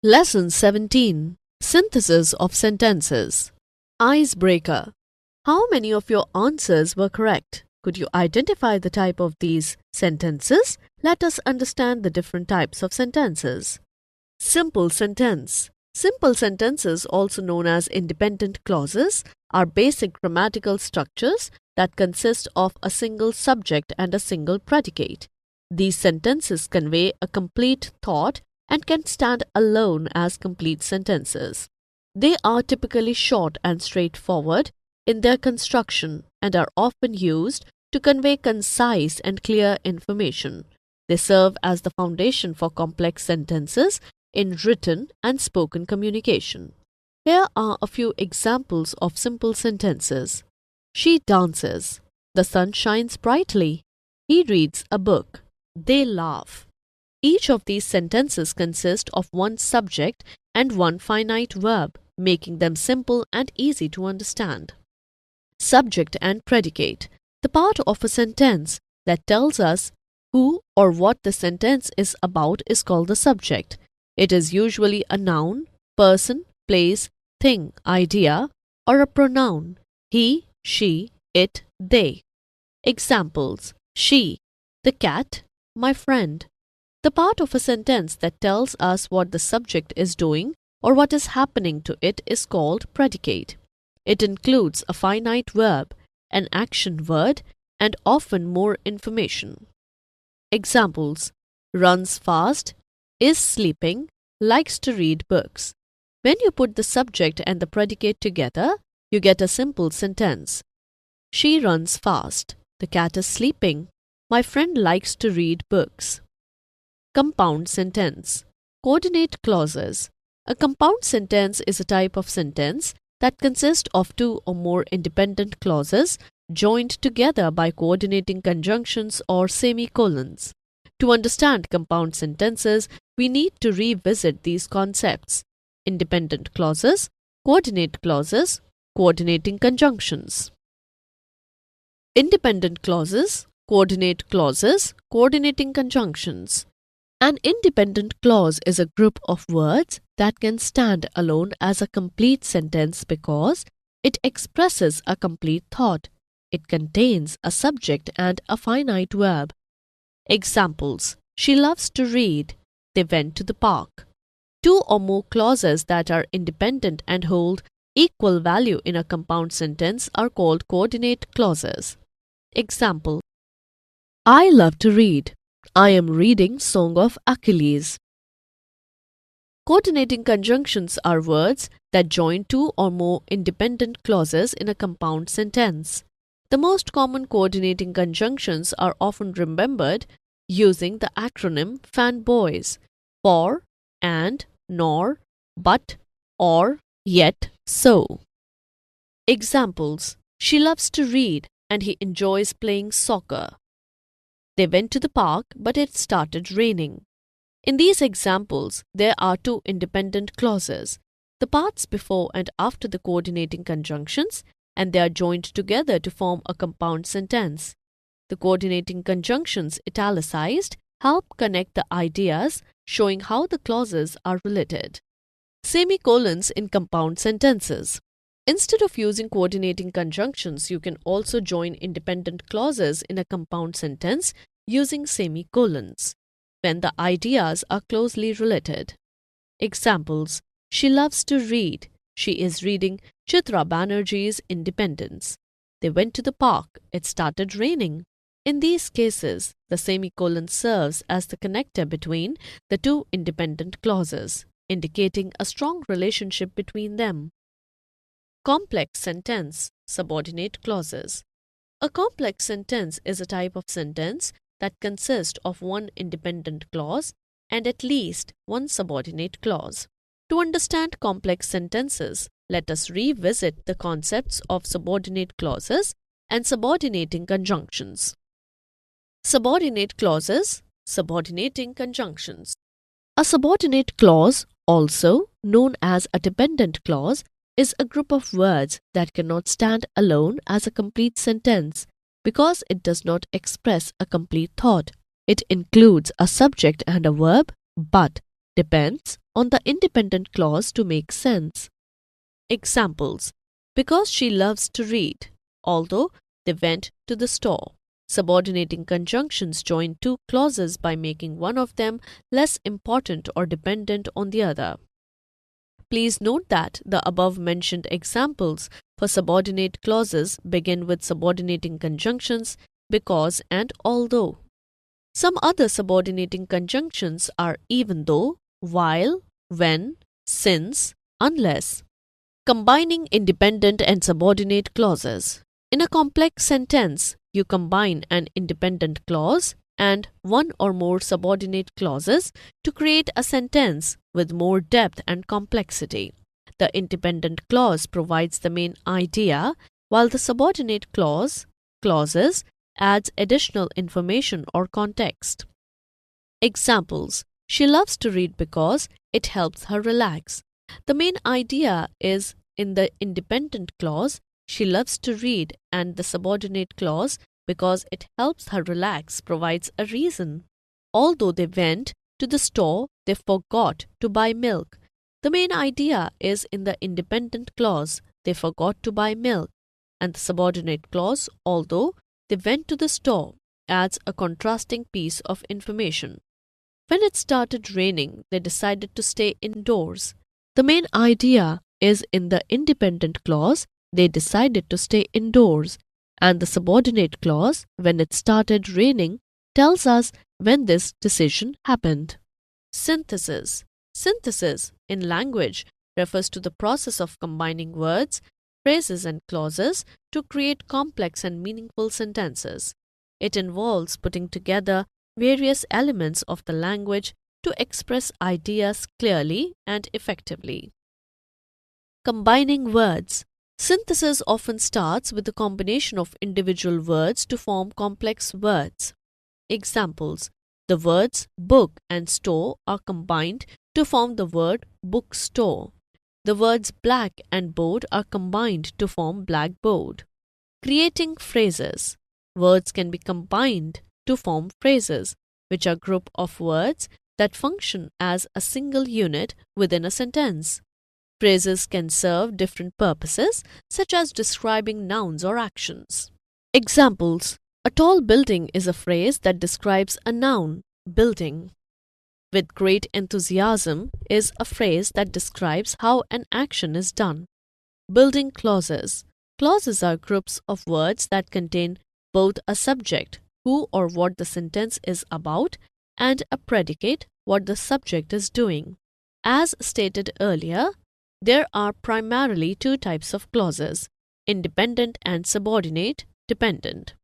Lesson 17. Synthesis of Sentences. Icebreaker. How many of your answers were correct? Could you identify the type of these sentences? Let us understand the different types of sentences. Simple sentence. Simple sentences, also known as independent clauses, are basic grammatical structures that consist of a single subject and a single predicate. These sentences convey a complete thought and can stand alone as complete sentences. They are typically short and straightforward in their construction and are often used to convey concise and clear information. They serve as the foundation for complex sentences in written and spoken communication. Here are a few examples of simple sentences. She dances. The sun shines brightly. He reads a book. They laugh. Each of these sentences consist of one subject and one finite verb, making them simple and easy to understand. Subject and predicate. The part of a sentence that tells us who or what the sentence is about is called the subject. It is usually a noun, person, place, thing, idea, or a pronoun: he, she, it, they. Examples: she, the cat, my friend. The part of a sentence that tells us what the subject is doing or what is happening to it is called predicate. It includes a finite verb, an action word, and often more information. Examples: runs fast, is sleeping, likes to read books. When you put the subject and the predicate together, you get a simple sentence. She runs fast. The cat is sleeping. My friend likes to read books. Compound sentence. Coordinate clauses. A compound sentence is a type of sentence that consists of two or more independent clauses joined together by coordinating conjunctions or semicolons. To understand compound sentences, we need to revisit these concepts: independent clauses, coordinate clauses, coordinating conjunctions. Independent clauses, coordinate clauses, coordinating conjunctions. An independent clause is a group of words that can stand alone as a complete sentence because it expresses a complete thought. It contains a subject and a finite verb. Examples: she loves to read. They went to the park. Two or more clauses that are independent and hold equal value in a compound sentence are called coordinate clauses. Example: I love to read. I am reading Song of Achilles. Coordinating conjunctions are words that join two or more independent clauses in a compound sentence. The most common coordinating conjunctions are often remembered using the acronym FANBOYS: for, and, nor, but, or, yet, so. Examples: she loves to read and he enjoys playing soccer. They went to the park, but it started raining. In these examples, there are two independent clauses, the parts before and after the coordinating conjunctions, and they are joined together to form a compound sentence. The coordinating conjunctions, italicized, help connect the ideas, showing how the clauses are related. Semicolons in compound sentences. Instead of using coordinating conjunctions, you can also join independent clauses in a compound sentence using semicolons when the ideas are closely related. Examples: she loves to read. She is reading Chitra Banerjee's Independence. They went to the park. It started raining. In these cases, the semicolon serves as the connector between the two independent clauses, indicating a strong relationship between them. Complex sentence, subordinate clauses. A complex sentence is a type of sentence that consists of one independent clause and at least one subordinate clause. To understand complex sentences, let us revisit the concepts of subordinate clauses and subordinating conjunctions. Subordinate clauses, subordinating conjunctions. A subordinate clause, also known as a dependent clause, is a group of words that cannot stand alone as a complete sentence because it does not express a complete thought. It includes a subject and a verb, but, depends, on the independent clause to make sense. Examples: because she loves to read, although they went to the store. Subordinating conjunctions join two clauses by making one of them less important or dependent on the other. Please note that the above-mentioned examples for subordinate clauses begin with subordinating conjunctions because and although. Some other subordinating conjunctions are even though, while, when, since, unless. Combining independent and subordinate clauses. In a complex sentence, you combine an independent clause and one or more subordinate clauses to create a sentence with more depth and complexity. The independent clause provides the main idea, while the subordinate clauses adds additional information or context. Examples: she loves to read because it helps her relax. The main idea is in the independent clause, she loves to read, and the subordinate clause, because it helps her relax, provides a reason. Although they went to the store, they forgot to buy milk. The main idea is in the independent clause, they forgot to buy milk, and the subordinate clause, although they went to the store, adds a contrasting piece of information. When it started raining, they decided to stay indoors. The main idea is in the independent clause, they decided to stay indoors, and the subordinate clause, when it started raining, tells us when this decision happened. Synthesis. Synthesis in language refers to the process of combining words, phrases, and clauses to create complex and meaningful sentences. It involves putting together various elements of the language to express ideas clearly and effectively. Combining words. Synthesis often starts with the combination of individual words to form complex words. Examples: the words book and store are combined to form the word bookstore. The words black and board are combined to form blackboard. Creating phrases. Words can be combined to form phrases, which are a group of words that function as a single unit within a sentence. Phrases can serve different purposes, such as describing nouns or actions. Examples: a tall building is a phrase that describes a noun, building. With great enthusiasm is a phrase that describes how an action is done. Building clauses. Clauses are groups of words that contain both a subject, who or what the sentence is about, and a predicate, what the subject is doing. As stated earlier, there are primarily two types of clauses: independent and subordinate, dependent.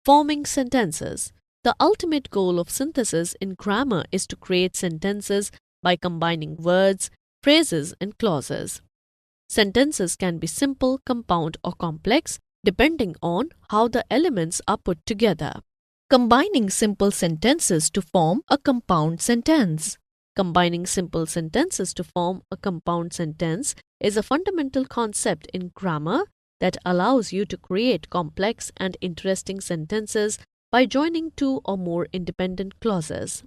Forming sentences. The ultimate goal of synthesis in grammar is to create sentences by combining words, phrases, and clauses. Sentences can be simple, compound, or complex, depending on how the elements are put together. Combining simple sentences to form a compound sentence. Combining simple sentences to form a compound sentence is a fundamental concept in grammar that allows you to create complex and interesting sentences by joining two or more independent clauses.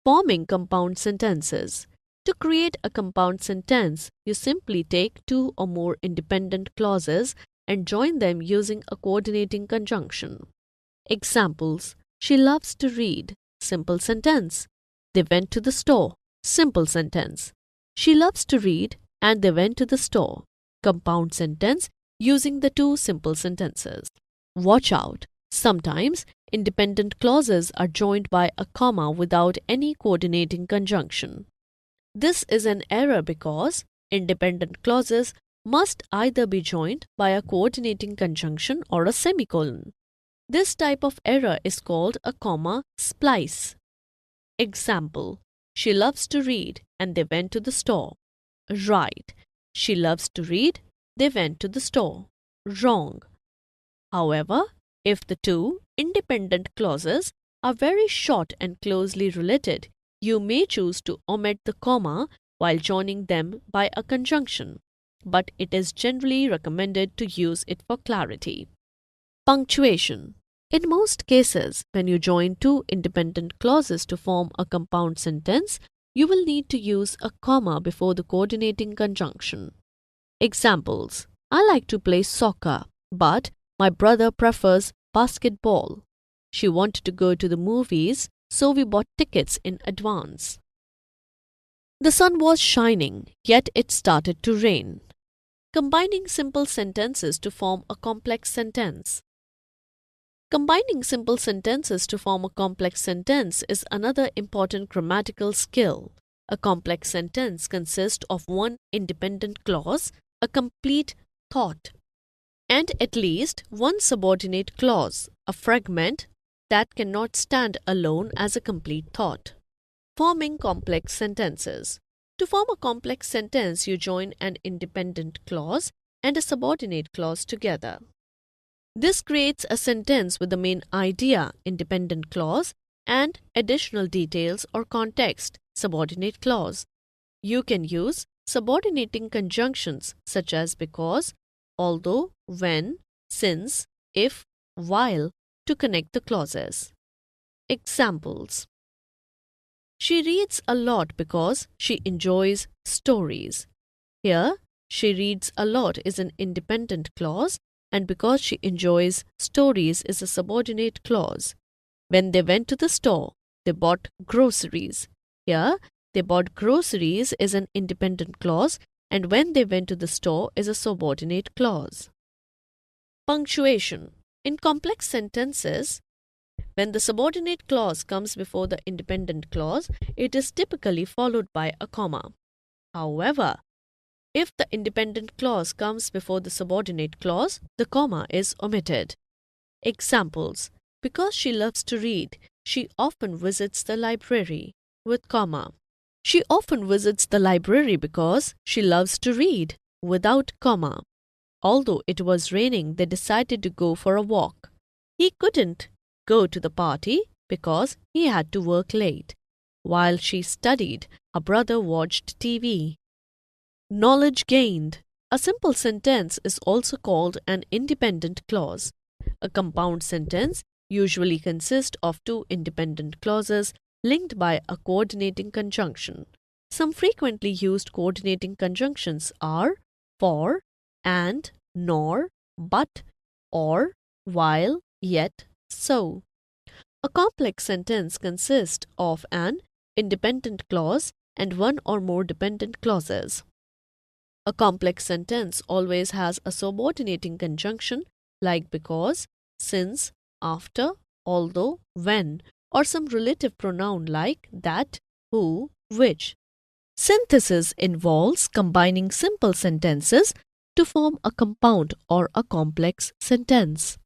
Forming compound sentences. To create a compound sentence, you simply take two or more independent clauses and join them using a coordinating conjunction. Examples: she loves to read, simple sentence. They went to the store, simple sentence. She loves to read and they went to the store, compound sentence using the two simple sentences. Watch out! Sometimes independent clauses are joined by a comma without any coordinating conjunction. This is an error because independent clauses must either be joined by a coordinating conjunction or a semicolon. This type of error is called a comma splice. Example: she loves to read and they went to the store. Right. She loves to read, they went to the store. Wrong. However, if the two independent clauses are very short and closely related, you may choose to omit the comma while joining them by a conjunction, but it is generally recommended to use it for clarity. Punctuation. In most cases, when you join two independent clauses to form a compound sentence, you will need to use a comma before the coordinating conjunction. Examples: I like to play soccer, but my brother prefers basketball. She wanted to go to the movies, so we bought tickets in advance. The sun was shining, yet it started to rain. Combining simple sentences to form a complex sentence. Combining simple sentences to form a complex sentence is another important grammatical skill. A complex sentence consists of one independent clause, a complete thought, and at least one subordinate clause, a fragment that cannot stand alone as a complete thought. Forming complex sentences. To form a complex sentence, you join an independent clause and a subordinate clause together. This creates a sentence with the main idea, independent clause, and additional details or context, subordinate clause. You can use subordinating conjunctions such as because, although, when, since, if, while to connect the clauses. Examples: She reads a lot because she enjoys stories. Here, she reads a lot is an independent clause, and because she enjoys stories is a subordinate clause. When they went to the store, they bought groceries. Here, they bought groceries is an independent clause, and when they went to the store is a subordinate clause. Punctuation. In complex sentences, when the subordinate clause comes before the independent clause, it is typically followed by a comma. However, if the independent clause comes before the subordinate clause, the comma is omitted. Examples: Because she loves to read, she often visits the library, with comma. She often visits the library because she loves to read, without comma. Although it was raining, they decided to go for a walk. He couldn't go to the party because he had to work late. While she studied, her brother watched TV. Knowledge gained. A simple sentence is also called an independent clause. A compound sentence usually consists of two independent clauses linked by a coordinating conjunction. Some frequently used coordinating conjunctions are for, and, nor, but, or, while, yet, so. A complex sentence consists of an independent clause and one or more dependent clauses. A complex sentence always has a subordinating conjunction like because, since, after, although, when, or some relative pronoun like that, who, which. Synthesis involves combining simple sentences to form a compound or a complex sentence.